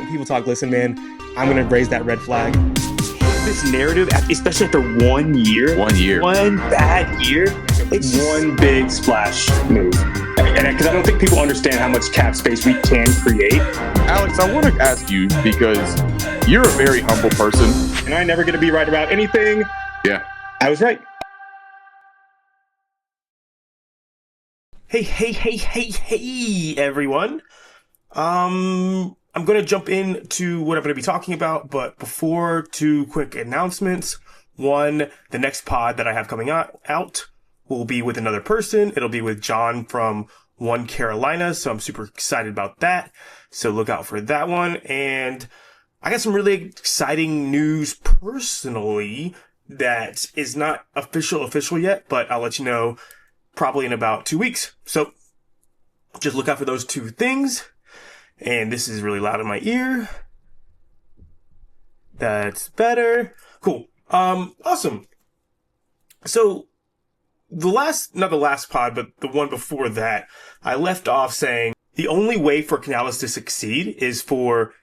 When people talk, listen, man, I'm going to raise that red flag. This narrative, especially after 1 year. 1 year. One bad year. It's one big splash move. And because I don't think people understand how much cap space we can create. Alex, I want to ask you, because you're a very humble person. And I'm never going to be right about anything. Yeah. I was right. Hey, everyone. I'm going to jump into what I'm going to be talking about, but before, two quick announcements. One, the next pod that I have coming out will be with another person. It'll be with John from Carolina, so I'm super excited about that. So look out for that one. And I got some really exciting news personally that is not official yet, but I'll let you know probably in about 2 weeks. So just look out for those two things. And this is really loud in my ear. That's better. Cool. Awesome. So not the last pod, but the one before that, I left off saying the only way for Canales to succeed is for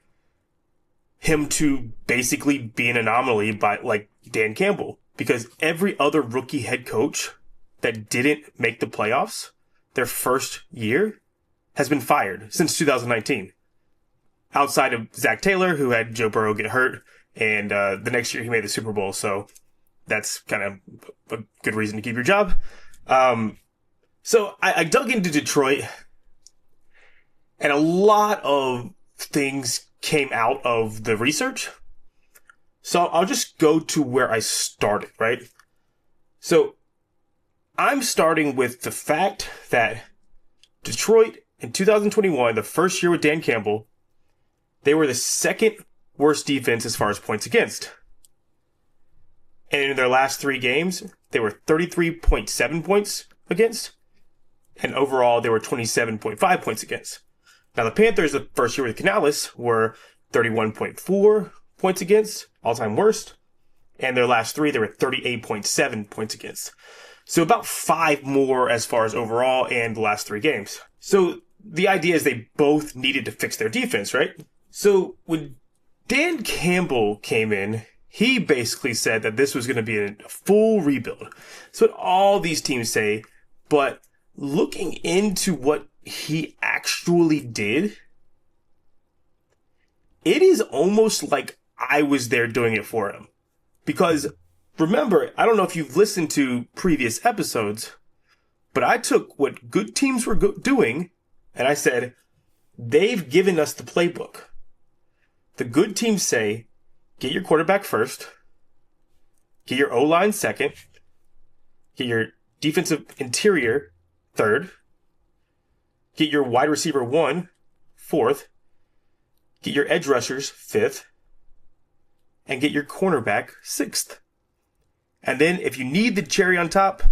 him to basically be an anomaly like Dan Campbell, because every other rookie head coach that didn't make the playoffs their first year has been fired since 2019. Outside of Zach Taylor, who had Joe Burrow get hurt, and the next year he made the Super Bowl, so that's kind of a good reason to keep your job. So I dug into Detroit, and a lot of things came out of the research. So I'll just go to where I started, right? So I'm starting with the fact that Detroit in 2021, the first year with Dan Campbell, they were the second worst defense as far as points against. And in their last 3 games, they were 33.7 points against. And overall, they were 27.5 points against. Now, the Panthers, the first year with Canales, were 31.4 points against, all-time worst. And their last 3, they were 38.7 points against. So about 5 more as far as overall and the last 3 games. So the idea is they both needed to fix their defense, right? So when Dan Campbell came in, he basically said that this was going to be a full rebuild. That's what all these teams say. But looking into what he actually did, it is almost like I was there doing it for him. Because remember, I don't know if you've listened to previous episodes, but I took what good teams were doing and I said, they've given us the playbook. The good teams say, get your quarterback first, get your O-line second, get your defensive interior third, get your wide receiver 1 fourth, get your edge rushers 5th, and get your cornerback 6th. And then if you need the cherry on top,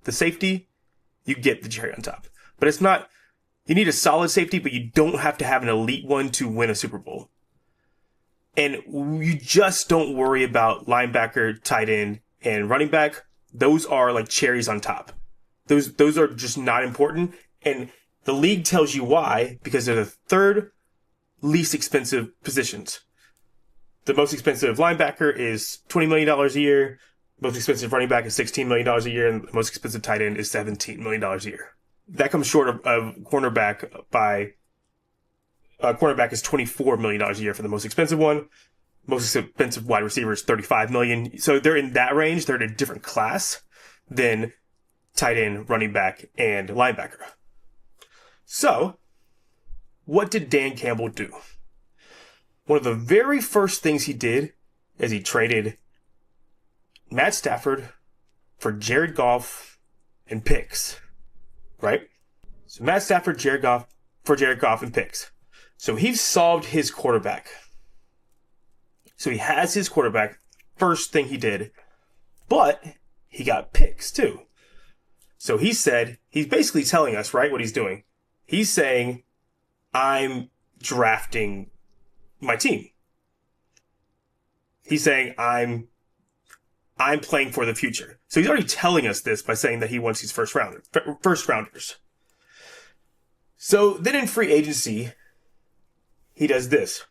the safety, you get the cherry on top. But it's not, you need a solid safety, but you don't have to have an elite one to win a Super Bowl. And you just don't worry about linebacker, tight end, and running back. Those are like cherries on top. Those are just not important. And the league tells you why, because they're the third least expensive positions. The most expensive linebacker is $20 million a year. Most expensive running back is $16 million a year. And the most expensive tight end is $17 million a year. That comes short of cornerback by... cornerback is $24 million a year for the most expensive one. Most expensive wide receiver is $35 million. So they're in that range. They're in a different class than tight end, running back, and linebacker. So, what did Dan Campbell do? One of the very first things he did is he traded Matt Stafford for Jared Goff and picks. Right? So Matt Stafford, Jared Goff and picks. So he's solved his quarterback. So he has his quarterback, first thing he did. But he got picks too. So he said, he's basically telling us, right, what he's doing. He's saying, I'm drafting my team. He's saying, I'm playing for the future. So he's already telling us this by saying that he wants these first rounders. So then in free agency, he does this.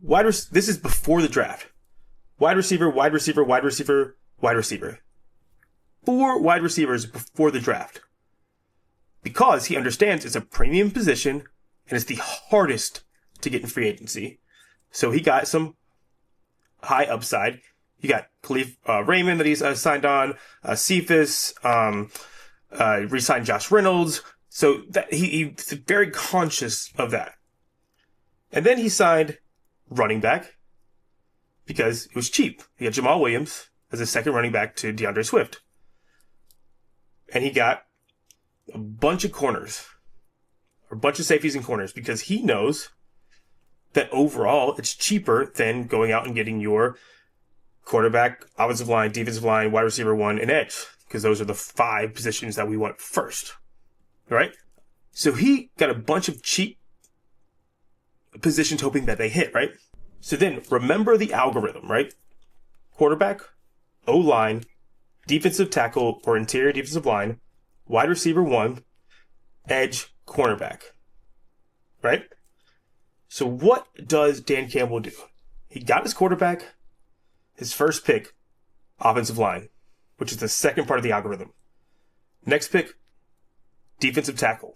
This is before the draft. Wide receiver, wide receiver, wide receiver, wide receiver. 4 wide receivers before the draft. Because he understands it's a premium position and it's the hardest to get in free agency. So he got some high upside. You got Khalif Raymond that he's signed on, Cephas, re-signed Josh Reynolds. So that he's very conscious of that. And then he signed running back because it was cheap. He got Jamal Williams as a second running back to DeAndre Swift. And he got a bunch of corners, or a bunch of safeties and corners, because he knows that overall it's cheaper than going out and getting your quarterback, offensive line, defensive line, wide receiver 1, and edge, because those are the 5 positions that we want first, right? So he got a bunch of cheap positions hoping that they hit, right? So then remember the algorithm, right? Quarterback, O-line, defensive tackle or interior defensive line, wide receiver 1, edge, cornerback, right? So what does Dan Campbell do? He got his quarterback, his first pick, offensive line, which is the second part of the algorithm. Next pick, defensive tackle,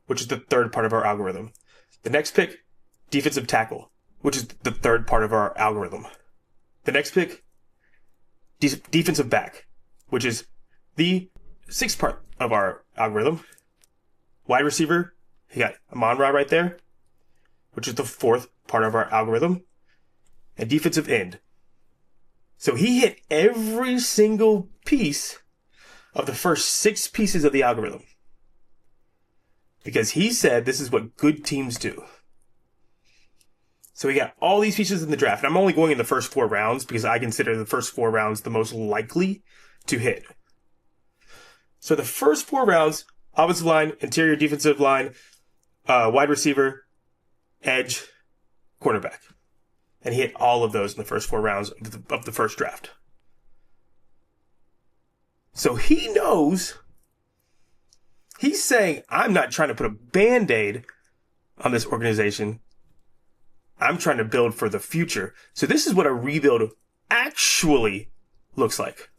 which is the third part of our algorithm. The next pick, defensive tackle, which is the third part of our algorithm. The next pick, defensive back, which is the 6th part of our algorithm. Wide receiver, he got Amon-Ra right there, which is the 4th part of our algorithm. And defensive end. So he hit every single piece of the first 6 pieces of the algorithm. Because he said this is what good teams do. So we got all these pieces in the draft. And I'm only going in the first 4 rounds because I consider the first 4 rounds the most likely to hit. So the first 4 rounds, offensive line, interior defensive line, wide receiver, edge, cornerback. And he hit all of those in the first 4 rounds of the first draft. So he knows, he's saying, I'm not trying to put a Band-Aid on this organization. I'm trying to build for the future. So this is what a rebuild actually looks like,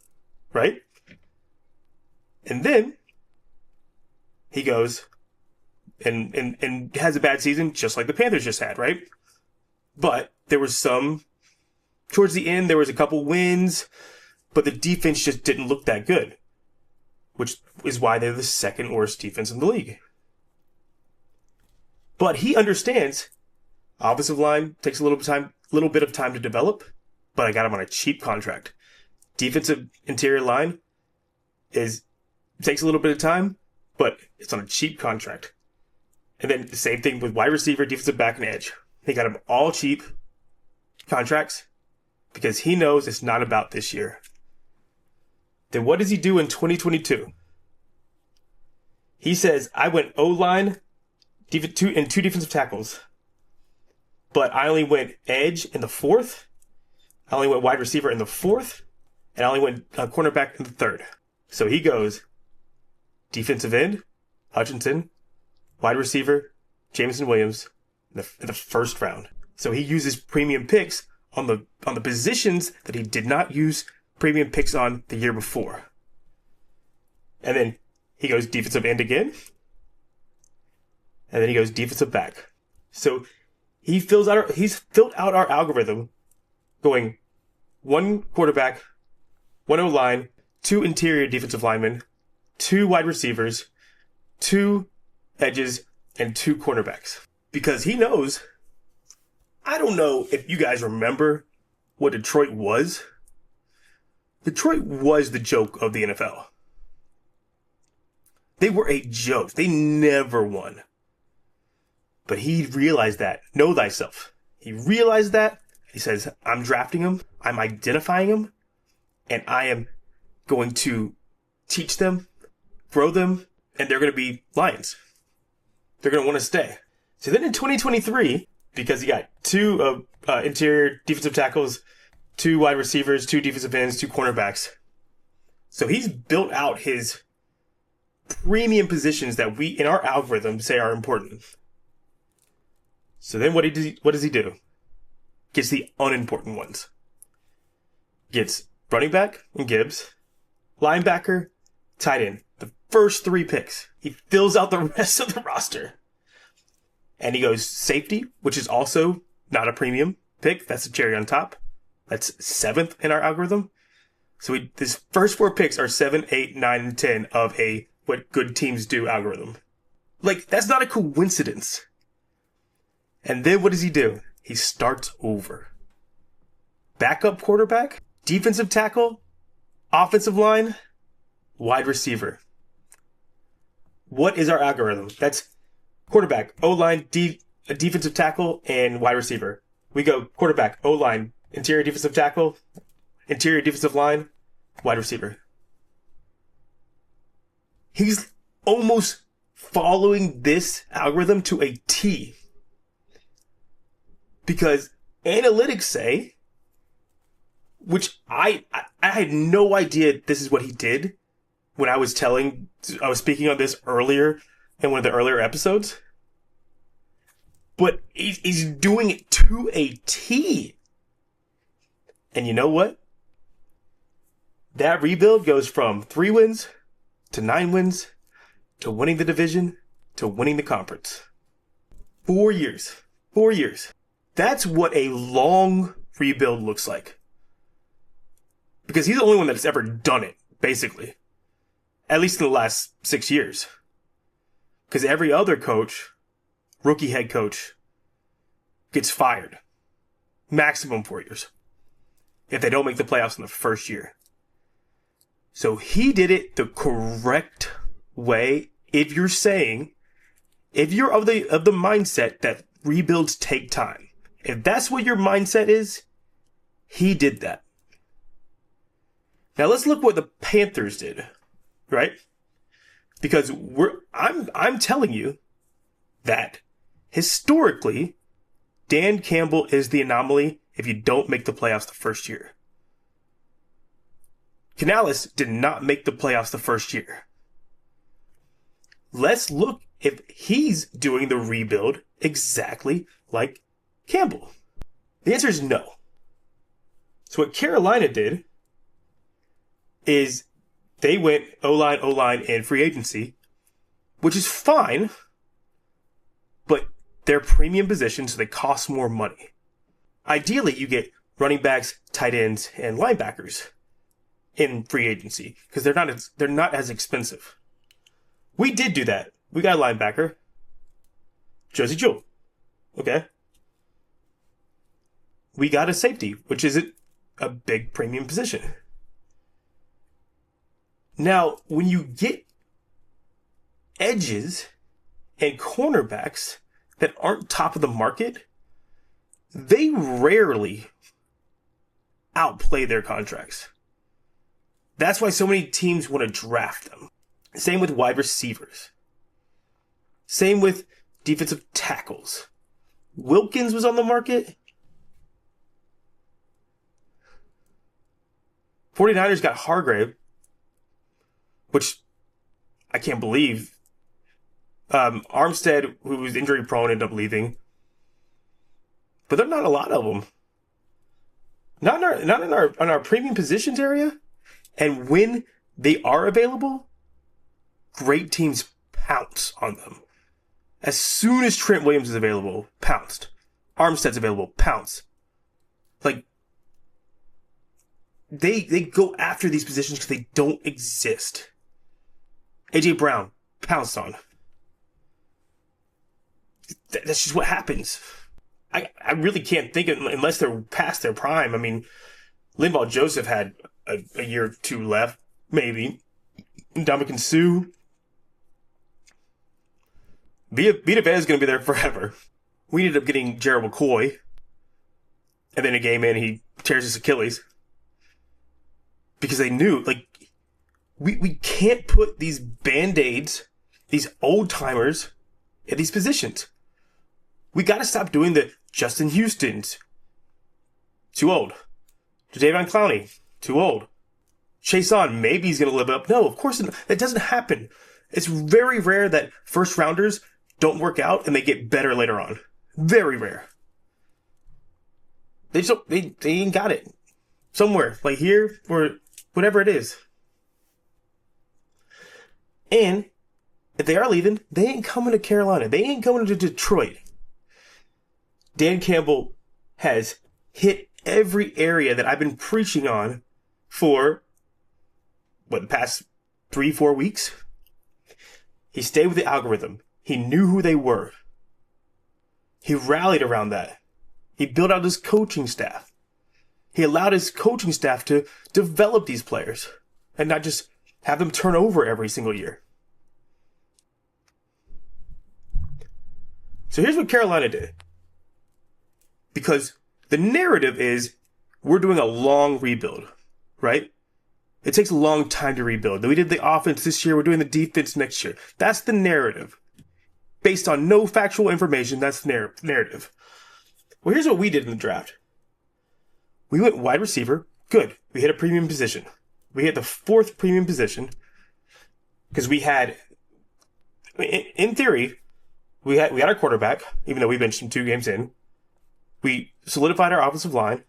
right? And then he goes and has a bad season just like the Panthers just had, right? But there was towards the end, there was a couple wins, but the defense just didn't look that good, which is why they're the 2nd worst defense in the league. But he understands offensive line takes a little bit of time to develop, but I got him on a cheap contract. Defensive interior line takes a little bit of time, but it's on a cheap contract. And then the same thing with wide receiver, defensive back, and edge. He got him all cheap contracts because he knows it's not about this year. Then what does he do in 2022? He says, I went O-line and 2 defensive tackles, but I only went edge in the 4th. I only went wide receiver in the 4th, and I only went cornerback in the 3rd. So he goes defensive end, Hutchinson, wide receiver, Jameson Williams in the 1st round. So he uses premium picks on the positions that he did not use premium picks on the year before. And then he goes defensive end again. And then he goes defensive back. So he's filled out our algorithm going 1 quarterback, 1 O-line, 2 interior defensive linemen, 2 wide receivers, 2 edges, and 2 cornerbacks. Because he knows, I don't know if you guys remember what Detroit was. Detroit was the joke of the NFL. They were a joke. They never won. But he realized that. Know thyself. He realized that. He says, I'm drafting him. I'm identifying him. And I am going to teach them, grow them, and they're going to be Lions. They're going to want to stay. So then in 2023, because he got 2 interior defensive tackles, 2 wide receivers, 2 defensive ends, 2 cornerbacks. So he's built out his premium positions that we, in our algorithm, say are important. So then what does he do? gets the unimportant ones. Gets running back and Gibbs, linebacker, tight end. The first 3 picks. He fills out the rest of the roster. And he goes safety, which is also not a premium pick. That's a cherry on top. That's 7th in our algorithm. So these first 4 picks are 7, 8, 9, and 10 of a what good teams do algorithm. Like, that's not a coincidence. And then what does he do? He starts over. Backup quarterback, defensive tackle, offensive line, wide receiver. What is our algorithm? That's quarterback, O-line, defensive tackle, and wide receiver. We go quarterback, O-line, interior defensive tackle, interior defensive line, wide receiver. He's almost following this algorithm to a T. Because analytics say, which I had no idea this is what he did when I was speaking on this earlier in one of the earlier episodes. But he's doing it to a T. And you know what? That rebuild goes from 3 wins to 9 wins to winning the division to winning the conference. 4 years. 4 years. That's what a long rebuild looks like. Because he's the only one that's ever done it, basically. At least in the last 6 years. Because every other coach, rookie head coach, gets fired. Maximum 4 years. If they don't make the playoffs in the first year. So he did it the correct way. If you're of the mindset that rebuilds take time. If that's what your mindset is, he did that. Now let's look what the Panthers did, right? Because I'm telling you that historically, Dan Campbell is the anomaly if you don't make the playoffs the first year. Canales did not make the playoffs the first year. Let's look if he's doing the rebuild exactly like Campbell. The answer is no. So what Carolina did is they went O-line, and free agency, which is fine, but they're premium positions, so they cost more money. Ideally, you get running backs, tight ends, and linebackers in free agency because they're not as expensive. We did do that. We got a linebacker, Josie Jewell. Okay. We got a safety, which isn't a big premium position. Now, when you get edges and cornerbacks that aren't top of the market, they rarely outplay their contracts. That's why so many teams want to draft them. Same with wide receivers. Same with defensive tackles. Wilkins was on the market. 49ers got Hargrave, which I can't believe. Armstead, who was injury prone, ended up leaving. But there are not a lot of them. Not in our premium positions area. And when they are available, great teams pounce on them. As soon as Trent Williams is available, pounced. Armstead's available, pounce. Like, they go after these positions because they don't exist. AJ Brown, pounced on. That's just what happens. I really can't think of, unless they're past their prime. I mean, Linval Joseph had a year or two left, maybe. Ndamukong Suh. Vita Vea is going to be there forever. We ended up getting Gerald McCoy. And then a game in, he tears his Achilles. Because they knew, like, we can't put these Band-Aids, these old-timers, at these positions. We got to stop doing the Justin Houston's. Too old. Jadeveon Clowney. Too old. Chase on, maybe he's going to live up. No, of course not. That doesn't happen. It's very rare that first rounders don't work out and they get better later on. Very rare. They just don't, they ain't got it somewhere like here or whatever it is. And if they are leaving, they ain't coming to Carolina. They ain't coming to Detroit. Dan Campbell has hit every area that I've been preaching on for, the past 3-4 weeks? He stayed with the algorithm. He knew who they were. He rallied around that. He built out his coaching staff. He allowed his coaching staff to develop these players and not just have them turn over every single year. So here's what Carolina did. Because the narrative is we're doing a long rebuild, right? It takes a long time to rebuild. We did the offense this year. We're doing the defense next year. That's the narrative. Based on no factual information, that's the narrative. Well, here's what we did in the draft. We went wide receiver. Good. We hit a premium position. We hit the 4th premium position because we had, in theory, we had our quarterback, even though we benched him 2 games in. We solidified our offensive line.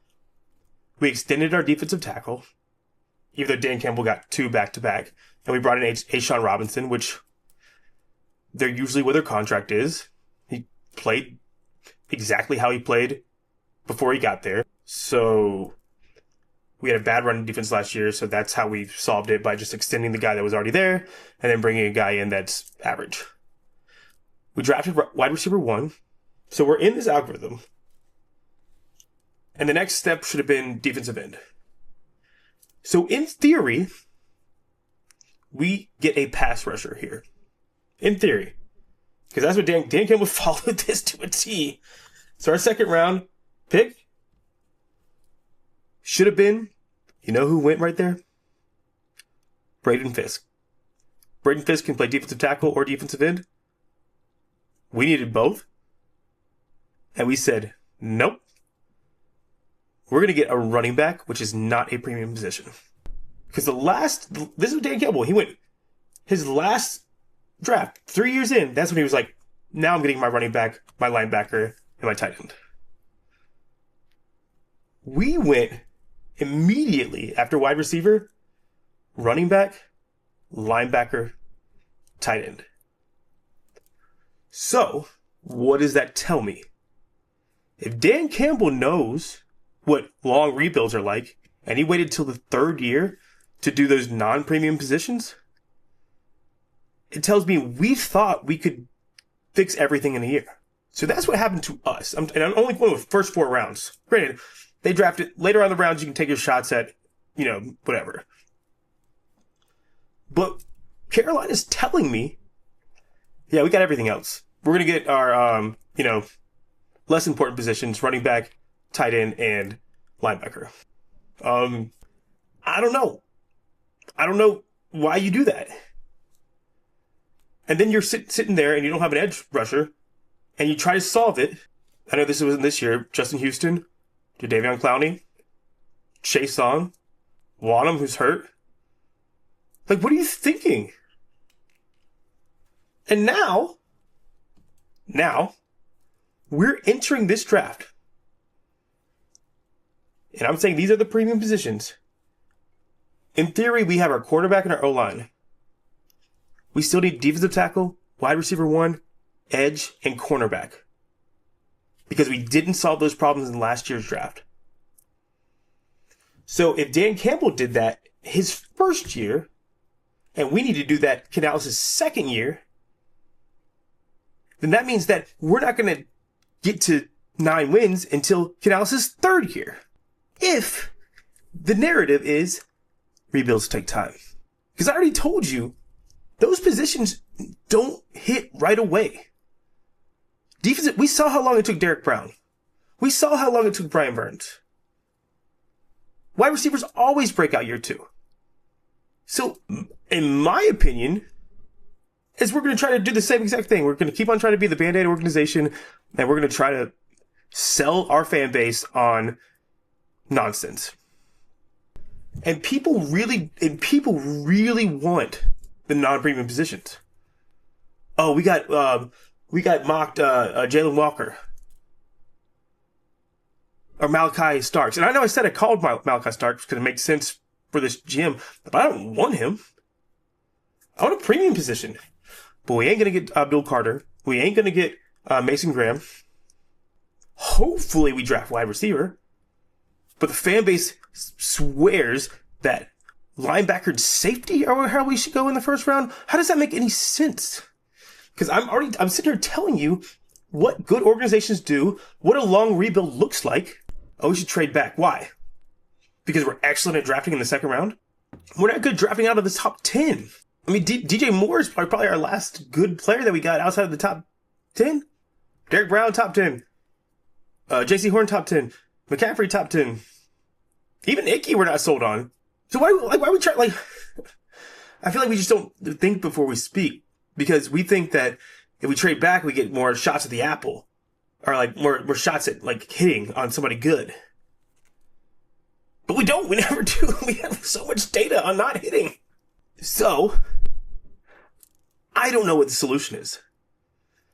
We extended our defensive tackle, even though Dan Campbell got 2 back-to-back. And we brought in A'Shawn Robinson, which they're usually what their contract is. He played exactly how he played before he got there. So we had a bad running defense last year, so that's how we solved it, by just extending the guy that was already there and then bringing a guy in that's average. We drafted wide receiver 1. So we're in this algorithm. And the next step should have been defensive end. So in theory, we get a pass rusher here. In theory. Because that's what Dan Campbell followed this to a T. So our second round pick should have been, you know who went right there? Braden Fisk. Braden Fisk can play defensive tackle or defensive end. We needed both. And we said, nope. We're going to get a running back, which is not a premium position. Because this is Dan Campbell. He went, his last draft, 3 years in, that's when he was like, now I'm getting my running back, my linebacker, and my tight end. We went immediately after wide receiver, running back, linebacker, tight end. So, what does that tell me? If Dan Campbell knows what long rebuilds are like, and he waited till the 3rd year to do those non-premium positions, it tells me we thought we could fix everything in a year. So that's what happened to us. And I'm only going with first 4 rounds. Granted, they drafted later on the rounds, you can take your shots at, whatever. But Carolina's telling me, yeah, we got everything else. We're going to get our, less important positions, running back, tight end, and linebacker. I don't know. I don't know why you do that. And then you're sitting there and you don't have an edge rusher, and you try to solve it. I know this wasn't this year. Justin Houston, Jadeveon Clowney, Chase Song, Wanham, who's hurt. Like, what are you thinking? And now, we're entering this draft. And I'm saying these are the premium positions. In theory, we have our quarterback and our O-line. We still need defensive tackle, wide receiver 1, edge, and cornerback. Because we didn't solve those problems in last year's draft. So if Dan Campbell did that his first year, and we need to do that Canales' second year, then that means that we're not going to get to 9 wins until Canales' 3rd year. If the narrative is rebuilds take time. Because I already told you, those positions don't hit right away. Defensive, we saw how long it took Derek Brown. We saw how long it took Brian Burns. Wide receivers always break out year 2. So, in my opinion, is we're going to try to do the same exact thing. We're going to keep on trying to be the Band-Aid organization, and we're going to try to sell our fan base on nonsense. And people really want the non-premium positions. Oh, we got mocked Jalen Walker. or Malachi Starks. And I know I said I called Malachi Starks because it makes sense for this GM, but I don't want him. I want a premium position. But we ain't going to get Abdul Carter. We ain't going to get Mason Graham. Hopefully we draft wide receiver. But the fan base swears that linebacker safety are how we should go in the first round. How does that make any sense? Because I'm sitting here telling you what good organizations do, what a long rebuild looks like. Oh, we should trade back. Why? Because we're excellent at drafting in the second round? We're not good drafting out of the top 10. I mean, DJ Moore is probably our last good player that we got outside of the top 10. Derek Brown, top 10. JC Horn, top 10. McCaffrey, top 10. Even Icky, we're not sold on. So why we try, I feel like we just don't think before we speak. Because we think that if we trade back, we get more shots at the apple. Or more shots at hitting on somebody good. But we don't. We never do. We have so much data on not hitting. So, I don't know what the solution is.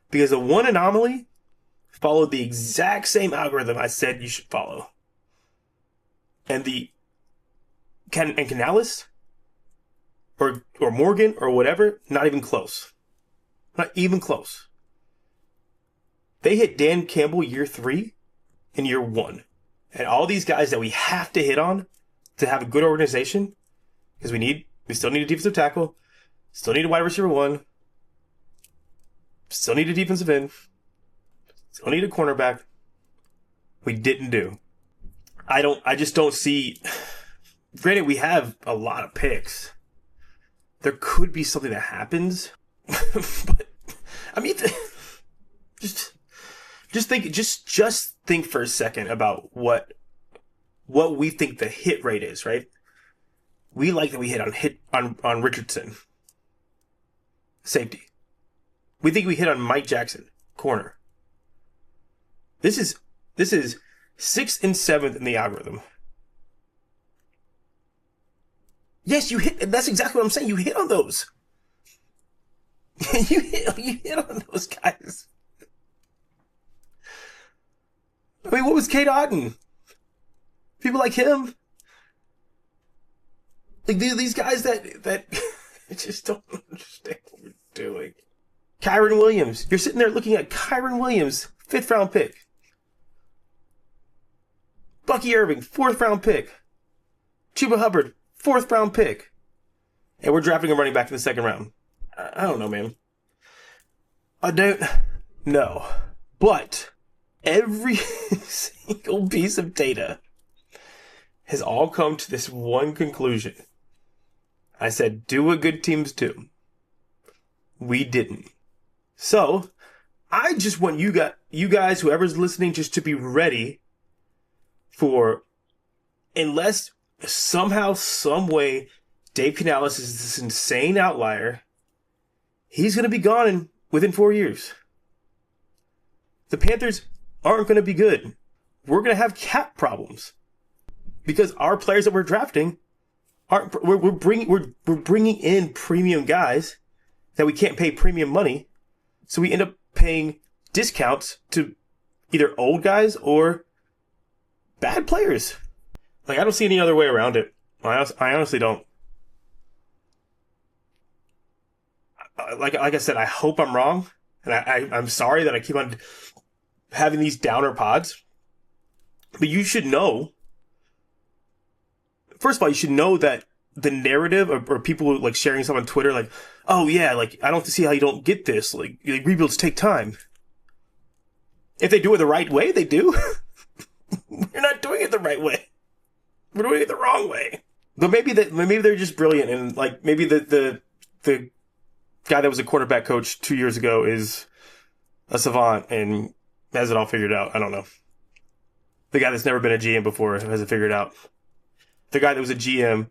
Because the one anomaly followed the exact same algorithm I said you should follow. And Canales or Morgan or whatever, not even close. Not even close. They hit Dan Campbell year 3 and year 1. And all these guys that we have to hit on to have a good organization, because we still need a defensive tackle, still need a wide receiver 1, still need a defensive end, still need a cornerback. We didn't do. I just don't see. Granted, we have a lot of picks. There could be something that happens, but I mean, just think for a second about what we think the hit rate is, right? We like that we hit on Richardson, safety. We think we hit on Mike Jackson, corner. This is 6th and 7th in the algorithm. Yes, you hit. That's exactly what I'm saying. You hit on those. you hit on those guys. I mean, what was Kate Otten? People like him. These guys that I just don't understand what we're doing. Kyron Williams. You're sitting there looking at Kyron Williams, 5th round pick. Bucky Irving, 4th round pick. Chuba Hubbard, 4th round pick. And we're drafting a running back in the 2nd round. I don't know, man. I don't know. But every single piece of data has all come to this one conclusion. I said, do what good teams do. We didn't. So, I just want you guys, whoever's listening, just to be ready for, unless somehow, some way, Dave Canales is this insane outlier, he's going to be gone within 4 years. The Panthers aren't going to be good. We're going to have cap problems because our players that we're drafting aren't. We're bringing in premium guys that we can't pay premium money, so we end up paying discounts to either old guys or bad players. I don't see any other way around it. I honestly don't. Like I said, I hope I'm wrong, and I'm sorry that I keep on having these downer pods. But you should know. First of all, you should know that the narrative or people sharing stuff on Twitter, oh yeah, I don't see how you don't get this. Rebuilds take time. If they do it the right way, they do. We're not doing it the right way. We're doing it the wrong way. But maybe they're just brilliant, and maybe the guy that was a quarterback coach 2 years ago is a savant and has it all figured out. I don't know. The guy that's never been a GM before has it figured out. The guy that was a GM,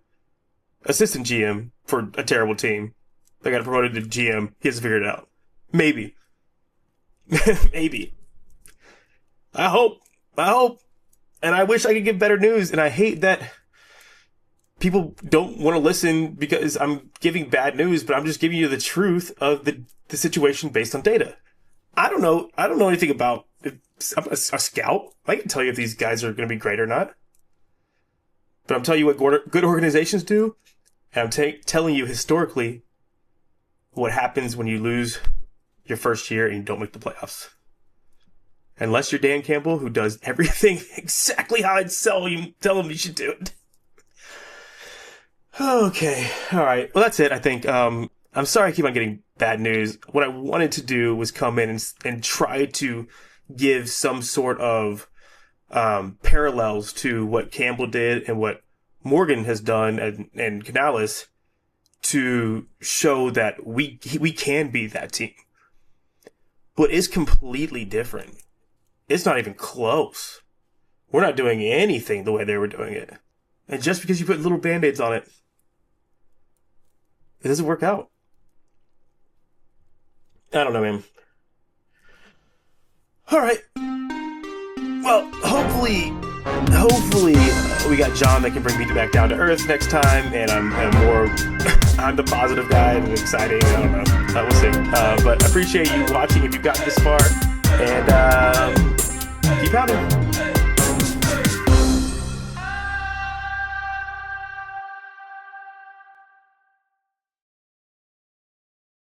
assistant GM for a terrible team, that got promoted to GM, he has to figure it out. Maybe. Maybe. I hope. And I wish I could give better news, and I hate that people don't want to listen because I'm giving bad news, but I'm just giving you the truth of the situation based on data. I don't know anything about a scout. I can tell you if these guys are going to be great or not. But I'm telling you what good organizations do, and I'm telling you historically what happens when you lose your first year and you don't make the playoffs. Unless you're Dan Campbell, who does everything exactly how I'd tell him you should do it. Okay, all right. Well, that's it, I think. I'm sorry I keep on getting bad news. What I wanted to do was come in and try to give some sort of parallels to what Campbell did and what Morgan has done and Canales to show that we can be that team. But it's completely different. It's not even close. We're not doing anything the way they were doing it. And just because you put little Band-Aids on it, it doesn't work out. I don't know, man. All right. Well, hopefully we got John that can bring me back down to earth next time, and I'm more I'm the positive guy and exciting. I don't know. We'll see. But I appreciate you watching if you've gotten this far, and keep pounding.